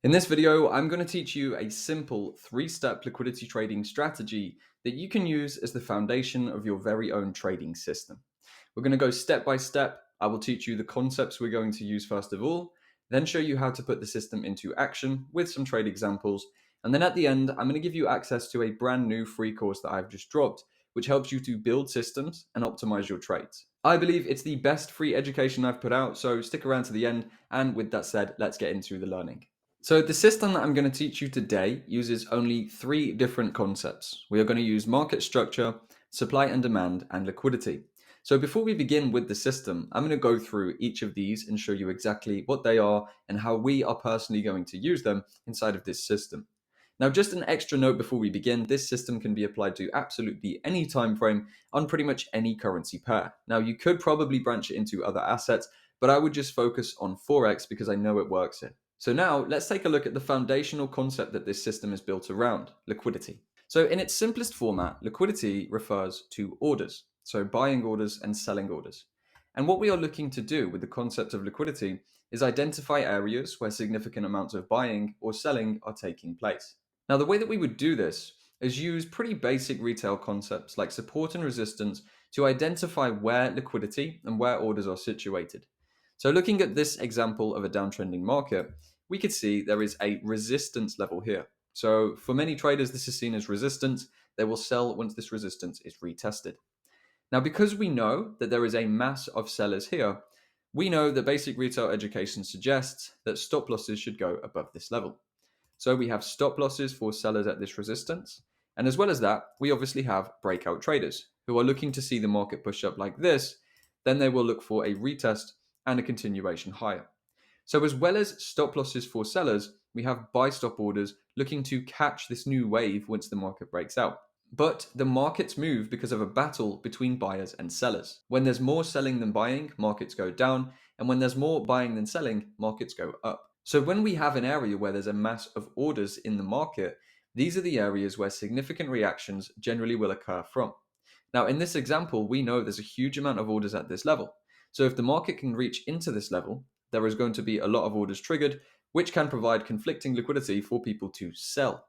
In this video, I'm going to teach you a simple three-step liquidity trading strategy that you can use as the foundation of your very own trading system. We're going to go step by step. I will teach you the concepts we're going to use first of all, then show you how to put the system into action with some trade examples. And then at the end, I'm going to give you access to a brand new free course that I've just dropped, which helps you to build systems and optimize your trades. I believe it's the best free education I've put out, so stick around to the end. And with that said, let's get into the learning. So the system that I'm going to teach you today uses only three different concepts. We are going to use market structure, supply and demand, and liquidity. So before we begin with the system, I'm going to go through each of these and show you exactly what they are and how we are personally going to use them inside of this system. Now, just an extra note before we begin, this system can be applied to absolutely any time frame on pretty much any currency pair. Now, you could probably branch it into other assets, but I would just focus on Forex because I know it works here. So now let's take a look at the foundational concept that this system is built around, liquidity. So in its simplest format, liquidity refers to orders, so buying orders and selling orders. And what we are looking to do with the concept of liquidity is identify areas where significant amounts of buying or selling are taking place. Now, the way that we would do this is use pretty basic retail concepts like support and resistance to identify where liquidity and where orders are situated. So looking at this example of a downtrending market, we could see there is a resistance level here. So for many traders, this is seen as resistance. They will sell once this resistance is retested. Now, because we know that there is a mass of sellers here, we know that basic retail education suggests that stop losses should go above this level. So we have stop losses for sellers at this resistance. And as well as that, we obviously have breakout traders who are looking to see the market push up like this. Then they will look for a retest and a continuation higher. So as well as stop losses for sellers, we have buy stop orders looking to catch this new wave once the market breaks out. But the markets move because of a battle between buyers and sellers. When there's more selling than buying, markets go down. And when there's more buying than selling, markets go up. So when we have an area where there's a mass of orders in the market, these are the areas where significant reactions generally will occur from. Now, in this example, we know there's a huge amount of orders at this level. So if the market can reach into this level, there is going to be a lot of orders triggered, which can provide conflicting liquidity for people to sell.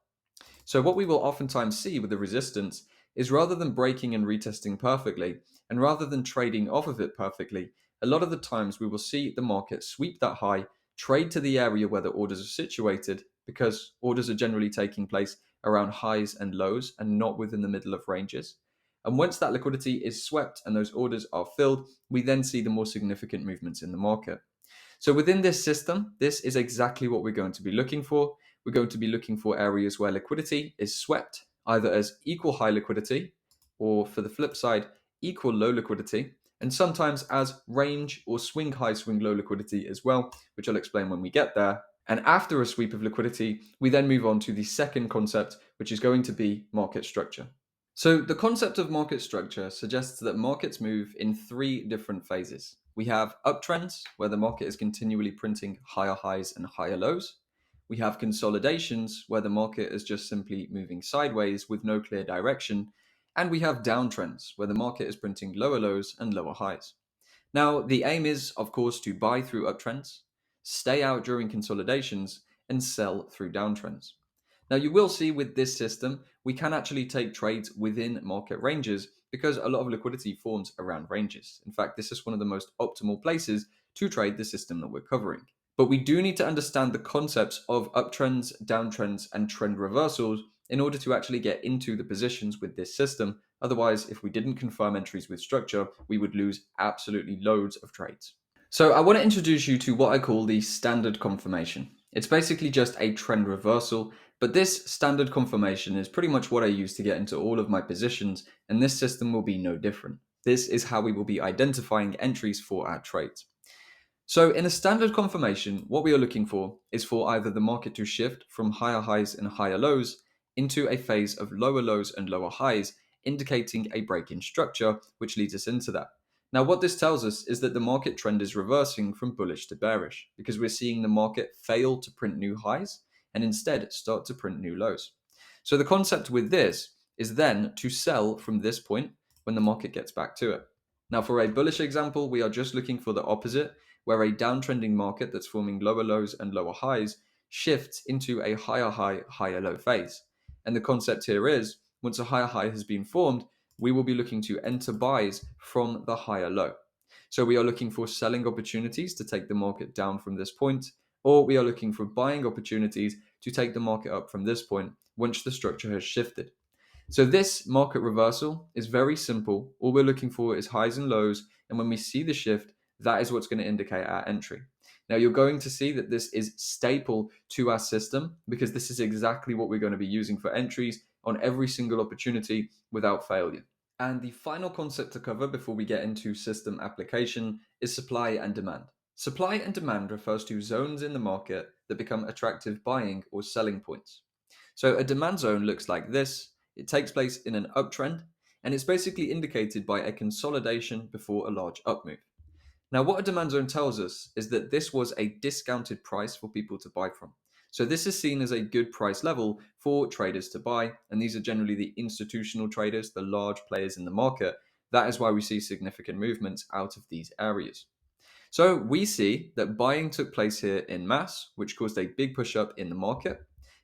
So what we will oftentimes see with the resistance is rather than breaking and retesting perfectly, and rather than trading off of it perfectly, a lot of the times we will see the market sweep that high, trade to the area where the orders are situated, because orders are generally taking place around highs and lows and not within the middle of ranges. And once that liquidity is swept and those orders are filled, we then see the more significant movements in the market. So within this system, this is exactly what we're going to be looking for. We're going to be looking for areas where liquidity is swept, either as equal high liquidity, or for the flip side, equal low liquidity, and sometimes as range or swing high, swing low liquidity as well, which I'll explain when we get there. And after a sweep of liquidity, we then move on to the second concept, which is going to be market structure. So the concept of market structure suggests that markets move in three different phases. We have uptrends, where the market is continually printing higher highs and higher lows. We have consolidations, where the market is just simply moving sideways with no clear direction. And we have downtrends, where the market is printing lower lows and lower highs. Now, the aim is, of course, to buy through uptrends, stay out during consolidations, and sell through downtrends. Now, you will see with this system, we can actually take trades within market ranges because a lot of liquidity forms around ranges. In fact, this is one of the most optimal places to trade the system that we're covering. But we do need to understand the concepts of uptrends, downtrends, and trend reversals in order to actually get into the positions with this system. Otherwise, if we didn't confirm entries with structure, we would lose absolutely loads of trades. So I want to introduce you to what I call the standard confirmation. It's basically just a trend reversal, but this standard confirmation is pretty much what I use to get into all of my positions, and this system will be no different. This is how we will be identifying entries for our trades. So in a standard confirmation, what we are looking for is for either the market to shift from higher highs and higher lows into a phase of lower lows and lower highs, indicating a break in structure, which leads us into that. Now, what this tells us is that the market trend is reversing from bullish to bearish because we're seeing the market fail to print new highs and instead start to print new lows. So the concept with this is then to sell from this point when the market gets back to it. Now, for a bullish example, we are just looking for the opposite, where a downtrending market that's forming lower lows and lower highs shifts into a higher high, higher low phase. And the concept here is once a higher high has been formed, we will be looking to enter buys from the higher low. So we are looking for selling opportunities to take the market down from this point, or we are looking for buying opportunities to take the market up from this point once the structure has shifted. So this market reversal is very simple. All we're looking for is highs and lows. And when we see the shift, that is what's going to indicate our entry. Now you're going to see that this is staple to our system because this is exactly what we're going to be using for entries on every single opportunity without failure. And the final concept to cover before we get into system application is supply and demand. Supply and demand refers to zones in the market that become attractive buying or selling points. So a demand zone looks like this. It takes place in an uptrend, and it's basically indicated by a consolidation before a large up move. Now, what a demand zone tells us is that this was a discounted price for people to buy from. So this is seen as a good price level for traders to buy, and these are generally the institutional traders, the large players in the market. That is why we see significant movements out of these areas. So we see that buying took place here in mass, which caused a big push up in the market.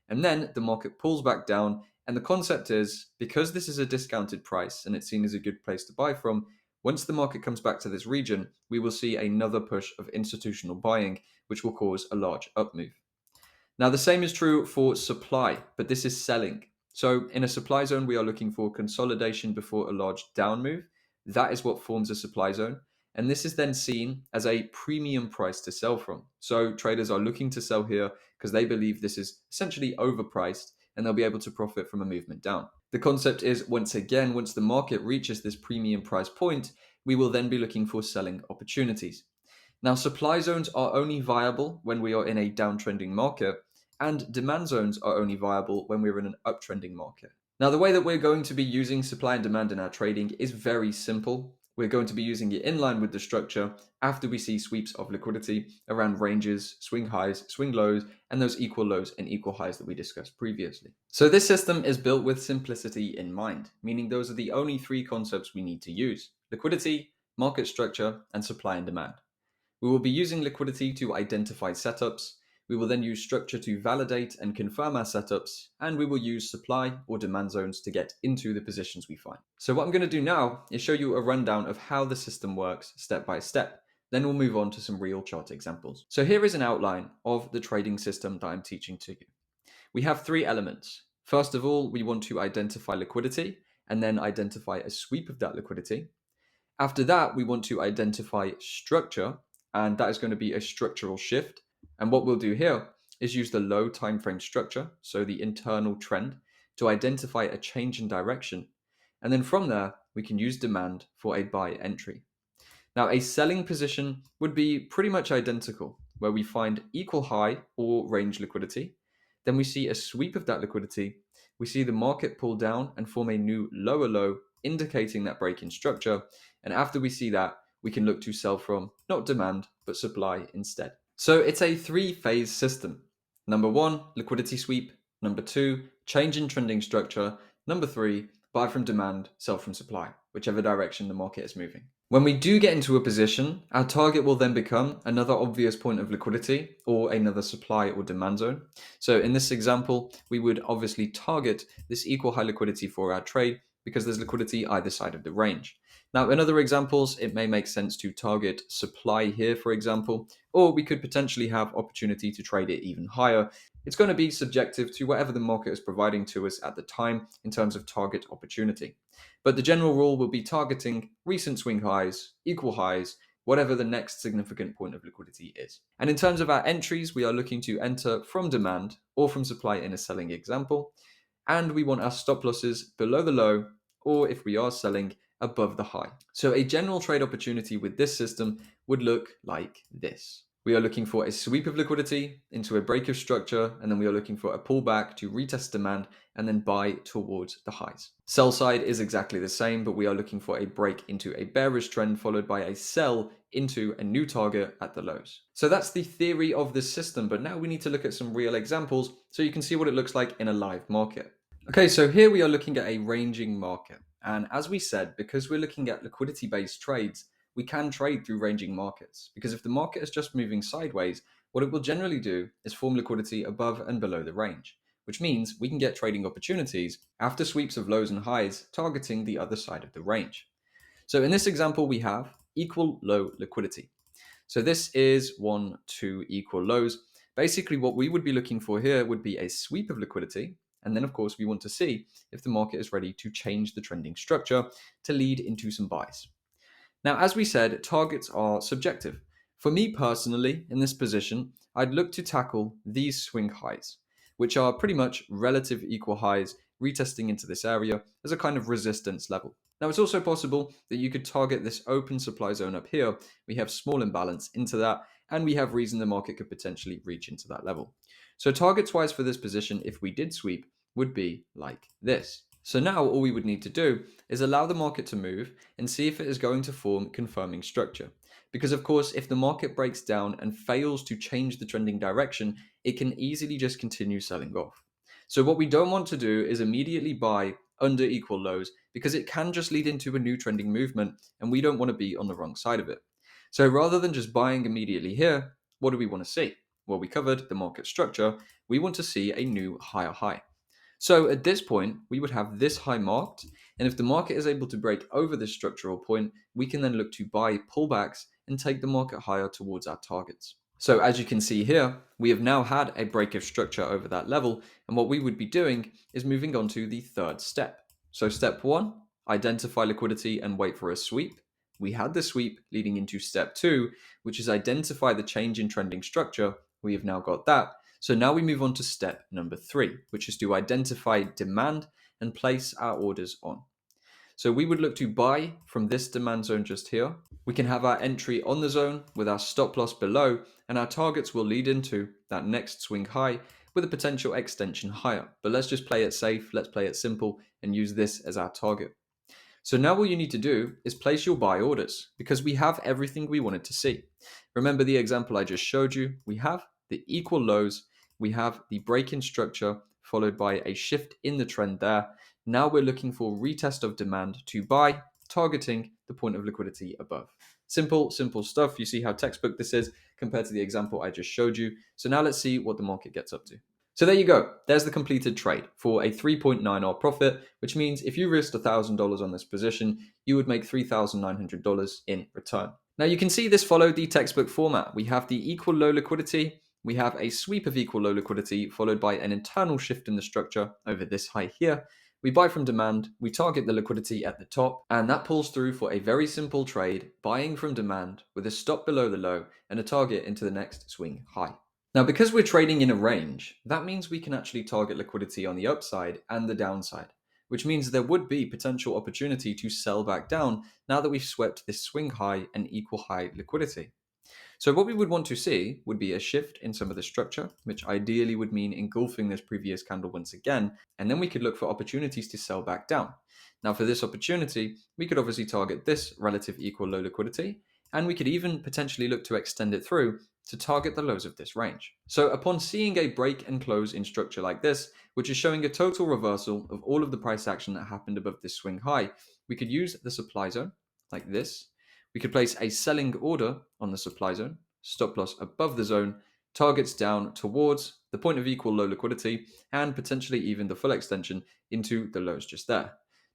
And then the market pulls back down. And the concept is because this is a discounted price and it's seen as a good place to buy from, once the market comes back to this region, we will see another push of institutional buying, which will cause a large up move. Now, the same is true for supply, but this is selling. So in a supply zone, we are looking for consolidation before a large down move. That is what forms a supply zone. And this is then seen as a premium price to sell from. So traders are looking to sell here because they believe this is essentially overpriced and they'll be able to profit from a movement down. The concept is once again, once the market reaches this premium price point, we will then be looking for selling opportunities. Now, supply zones are only viable when we are in a downtrending market, and demand zones are only viable when we're in an uptrending market. Now, the way that we're going to be using supply and demand in our trading is very simple. We're going to be using it in line with the structure after we see sweeps of liquidity around ranges, swing highs, swing lows, and those equal lows and equal highs that we discussed previously. So this system is built with simplicity in mind, meaning those are the only three concepts we need to use: liquidity, market structure, and supply and demand. We will be using liquidity to identify setups. We will then use structure to validate and confirm our setups, and we will use supply or demand zones to get into the positions we find. So what I'm going to do now is show you a rundown of how the system works step by step. Then we'll move on to some real chart examples. So here is an outline of the trading system that I'm teaching to you. We have three elements. First of all, we want to identify liquidity and then identify a sweep of that liquidity. After that, we want to identify structure, and that is going to be a structural shift. And what we'll do here is use the low time frame structure, so the internal trend, to identify a change in direction. And then from there, we can use demand for a buy entry. Now, a selling position would be pretty much identical, where we find equal high or range liquidity. Then we see a sweep of that liquidity. We see the market pull down and form a new lower low, indicating that break in structure. And after we see that, we can look to sell from not demand, but supply instead. So it's a three-phase system. Number one, liquidity sweep. Number two, change in trending structure. Number three, buy from demand, sell from supply, whichever direction the market is moving. When we do get into a position, our target will then become another obvious point of liquidity or another supply or demand zone. So in this example, we would obviously target this equal high liquidity for our trade because there's liquidity either side of the range. Now, in other examples, it may make sense to target supply here, for example, or we could potentially have opportunity to trade it even higher. It's going to be subjective to whatever the market is providing to us at the time in terms of target opportunity. But the general rule will be targeting recent swing highs, equal highs, whatever the next significant point of liquidity is. And in terms of our entries, we are looking to enter from demand or from supply in a selling example. And we want our stop losses below the low, or if we are selling, above the high. So a general trade opportunity with this system would look like this. We are looking for a sweep of liquidity into a break of structure, and then we are looking for a pullback to retest demand and then buy towards the highs. Sell side is exactly the same, but we are looking for a break into a bearish trend followed by a sell into a new target at the lows. So that's the theory of this system, but now we need to look at some real examples so you can see what it looks like in a live market. Okay, so here we are looking at a ranging market. And as we said, because we're looking at liquidity-based trades, we can trade through ranging markets. Because if the market is just moving sideways, what it will generally do is form liquidity above and below the range, which means we can get trading opportunities after sweeps of lows and highs targeting the other side of the range. So in this example, we have equal low liquidity. So this is 1, 2 equal lows. Basically, what we would be looking for here would be a sweep of liquidity. And then, of course, we want to see if the market is ready to change the trending structure to lead into some buys. Now, as we said, targets are subjective. For me personally, in this position, I'd look to tackle these swing highs, which are pretty much relative equal highs retesting into this area as a kind of resistance level. Now, it's also possible that you could target this open supply zone up here. We have small imbalance into that, and we have reason the market could potentially reach into that level. So targets wise for this position, if we did sweep, would be like this. So now all we would need to do is allow the market to move and see if it is going to form confirming structure. Because of course, if the market breaks down and fails to change the trending direction, it can easily just continue selling off. So what we don't want to do is immediately buy under equal lows because it can just lead into a new trending movement and we don't want to be on the wrong side of it. So rather than just buying immediately here, what do we want to see? Well, we covered the market structure. We want to see a new higher high. So at this point, we would have this high marked, and if the market is able to break over this structural point, we can then look to buy pullbacks and take the market higher towards our targets. So as you can see here, we have now had a break of structure over that level, and what we would be doing is moving on to the third step. So step 1, identify liquidity and wait for a sweep. We had the sweep leading into step 2, which is identify the change in trending structure. We have now got that. So now we move on to step number 3, which is to identify demand and place our orders on. So we would look to buy from this demand zone just here. We can have our entry on the zone with our stop loss below, and our targets will lead into that next swing high with a potential extension higher. But let's just play it safe, let's play it simple and use this as our target. So now all you need to do is place your buy orders because we have everything we wanted to see. Remember the example I just showed you? We have the equal lows, we have the break-in structure followed by a shift in the trend there. Now we're looking for retest of demand to buy, targeting the point of liquidity above. Simple stuff. You see how textbook this is compared to the example I just showed you. So now let's see what the market gets up to. So there you go. There's the completed trade for a 3.9R profit, which means if you risked $1,000 on this position, you would make $3,900 in return. Now you can see this followed the textbook format. We have the equal low liquidity. We have a sweep of equal low liquidity followed by an internal shift in the structure over this high here. We buy from demand, we target the liquidity at the top, and that pulls through for a very simple trade, buying from demand with a stop below the low and a target into the next swing high. Now, because we're trading in a range, that means we can actually target liquidity on the upside and the downside, which means there would be potential opportunity to sell back down now that we've swept this swing high and equal high liquidity. So what we would want to see would be a shift in some of the structure, which ideally would mean engulfing this previous candle once again, and then we could look for opportunities to sell back down. Now for this opportunity, we could obviously target this relative equal low liquidity, and we could even potentially look to extend it through to target the lows of this range. So upon seeing a break and close in structure like this, which is showing a total reversal of all of the price action that happened above this swing high, we could use the supply zone like this. We could place a selling order on the supply zone, stop loss above the zone, targets down towards the point of equal low liquidity, and potentially even the full extension into the lows just there.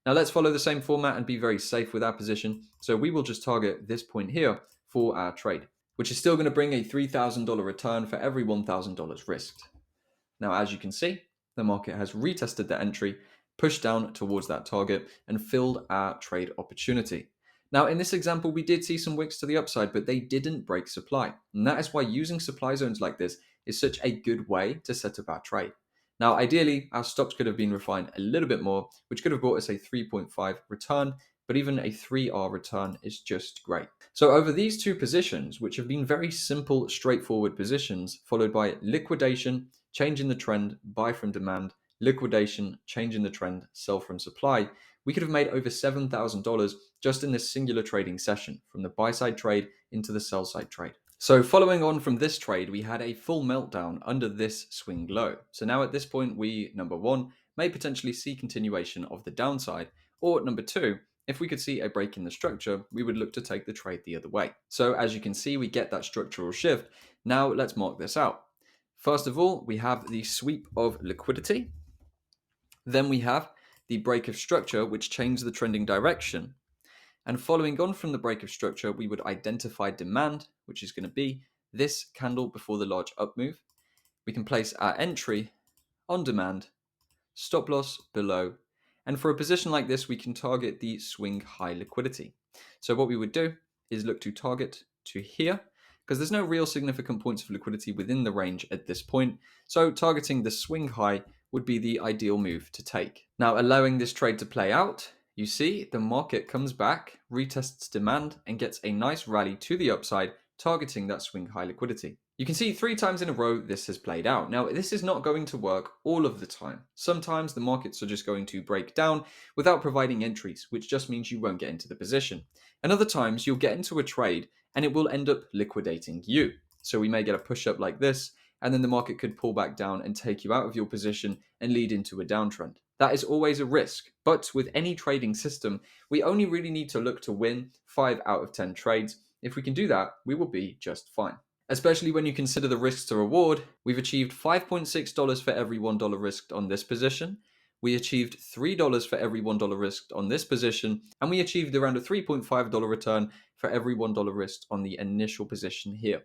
Now let's follow the same format and be very safe with our position. So we will just target this point here for our trade, which is still going to bring a $3,000 return for every $1,000 risked. Now, as you can see, the market has retested the entry, pushed down towards that target, and filled our trade opportunity. Now, in this example, we did see some wicks to the upside, but they didn't break supply. And that is why using supply zones like this is such a good way to set up our trade. Now, ideally, our stops could have been refined a little bit more, which could have brought us a 3.5 return, but even a 3R return is just great. So over these two positions, which have been very simple, straightforward positions, followed by liquidation, change in the trend, buy from demand, liquidation, change in the trend, sell from supply, we could have made over $7,000 just in this singular trading session, from the buy side trade into the sell side trade. So following on from this trade, we had a full meltdown under this swing low. So now at this point, we, number one, may potentially see continuation of the downside, or number two, if we could see a break in the structure, we would look to take the trade the other way. So as you can see, we get that structural shift. Now let's mark this out. First of all, we have the sweep of liquidity. Then we have the break of structure, which changed the trending direction. And following on from the break of structure, we would identify demand, which is going to be this candle before the large up move. We can place our entry on demand, stop loss below, and for a position like this, we can target the swing high liquidity. So what we would do is look to target to here, because there's no real significant points of liquidity within the range at this point. So targeting the swing high would be the ideal move to take. Now, allowing this trade to play out, you see the market comes back, retests demand, and gets a nice rally to the upside, targeting that swing high liquidity. You can see 3 times in a row this has played out. Now, this is not going to work all of the time. Sometimes the markets are just going to break down without providing entries, which just means you won't get into the position. And other times you'll get into a trade and it will end up liquidating you. So we may get a push up like this, and then the market could pull back down and take you out of your position and lead into a downtrend. That is always a risk, but with any trading system, we only really need to look to win 5 out of 10 trades. If we can do that, we will be just fine. Especially when you consider the risks to reward. We've achieved $5.6 for every $1 risked on this position. We achieved $3 for every $1 risked on this position, and we achieved around a $3.5 return for every $1 risked on the initial position here.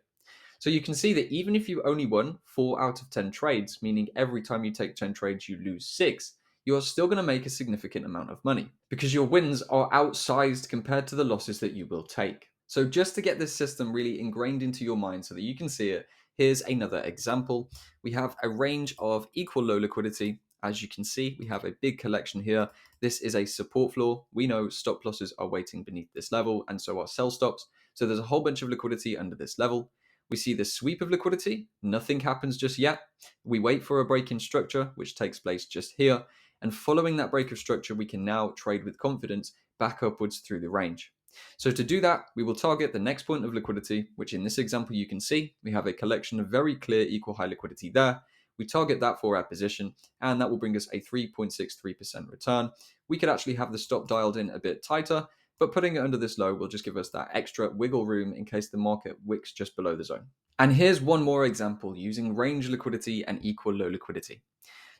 So you can see that even if you only won 4 out of 10 trades, meaning every time you take 10 trades you lose 6, you are still going to make a significant amount of money because your wins are outsized compared to the losses that you will take. So just to get this system really ingrained into your mind so that you can see it, here's another example. We have a range of equal low liquidity. As you can see, we have a big collection here. This is a support floor. We know stop losses are waiting beneath this level, and so are sell stops. So there's a whole bunch of liquidity under this level. We see the sweep of liquidity. Nothing happens just yet. We wait for a break in structure, which takes place just here. And following that break of structure, we can now trade with confidence back upwards through the range. So to do that, we will target the next point of liquidity, which in this example you can see, we have a collection of very clear equal high liquidity there. We target that for our position, and that will bring us a 3.63% return. We could actually have the stop dialed in a bit tighter, but putting it under this low will just give us that extra wiggle room in case the market wicks just below the zone. And here's one more example using range liquidity and equal low liquidity.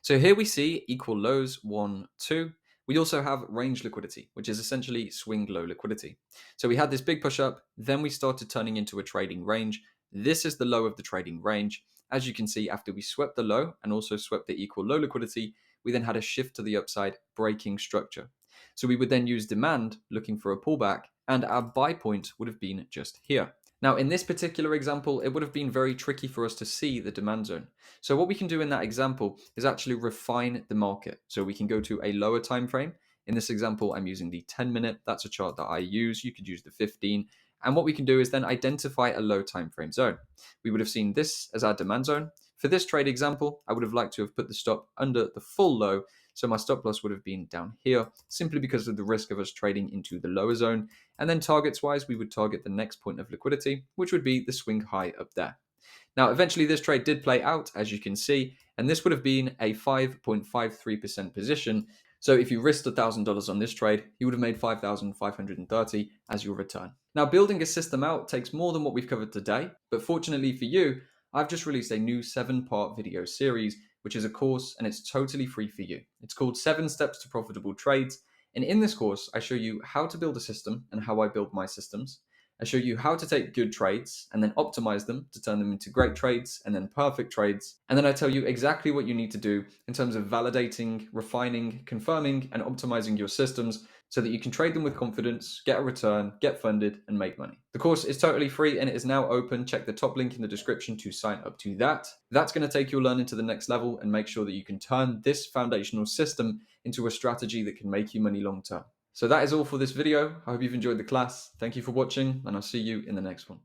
So here we see equal lows, 1, 2. We also have range liquidity, which is essentially swing low liquidity. So we had this big push up, then we started turning into a trading range. This is the low of the trading range. As you can see, after we swept the low and also swept the equal low liquidity, we then had a shift to the upside, breaking structure. So we would then use demand, looking for a pullback, and our buy point would have been just here. Now, in this particular example, it would have been very tricky for us to see the demand zone. So what we can do in that example is actually refine the market. So we can go to a lower time frame. In this example, I'm using the 10-minute. That's a chart that I use. You could use the 15. And what we can do is then identify a low time frame zone. We would have seen this as our demand zone. For this trade example, I would have liked to have put the stop under the full low. So my stop loss would have been down here simply because of the risk of us trading into the lower zone. And then targets wise, we would target the next point of liquidity, which would be the swing high up there. Now, eventually this trade did play out, as you can see, and this would have been a 5.53% position. So if you risked $1,000 on this trade, you would have made $5,530 as your return. Now, building a system out takes more than what we've covered today, but fortunately for you, I've just released a new 7-part video series, which is a course and it's totally free for you. It's called 7 Steps to Profitable Trades. And in this course, I show you how to build a system and how I build my systems. I show you how to take good trades and then optimize them to turn them into great trades and then perfect trades. And then I tell you exactly what you need to do in terms of validating, refining, confirming, and optimizing your systems so that you can trade them with confidence, get a return, get funded, and make money. The course is totally free and it is now open. Check the top link in the description to sign up to that. That's going to take your learning to the next level and make sure that you can turn this foundational system into a strategy that can make you money long term. So that is all for this video. I hope you've enjoyed the class. Thank you for watching, and I'll see you in the next one.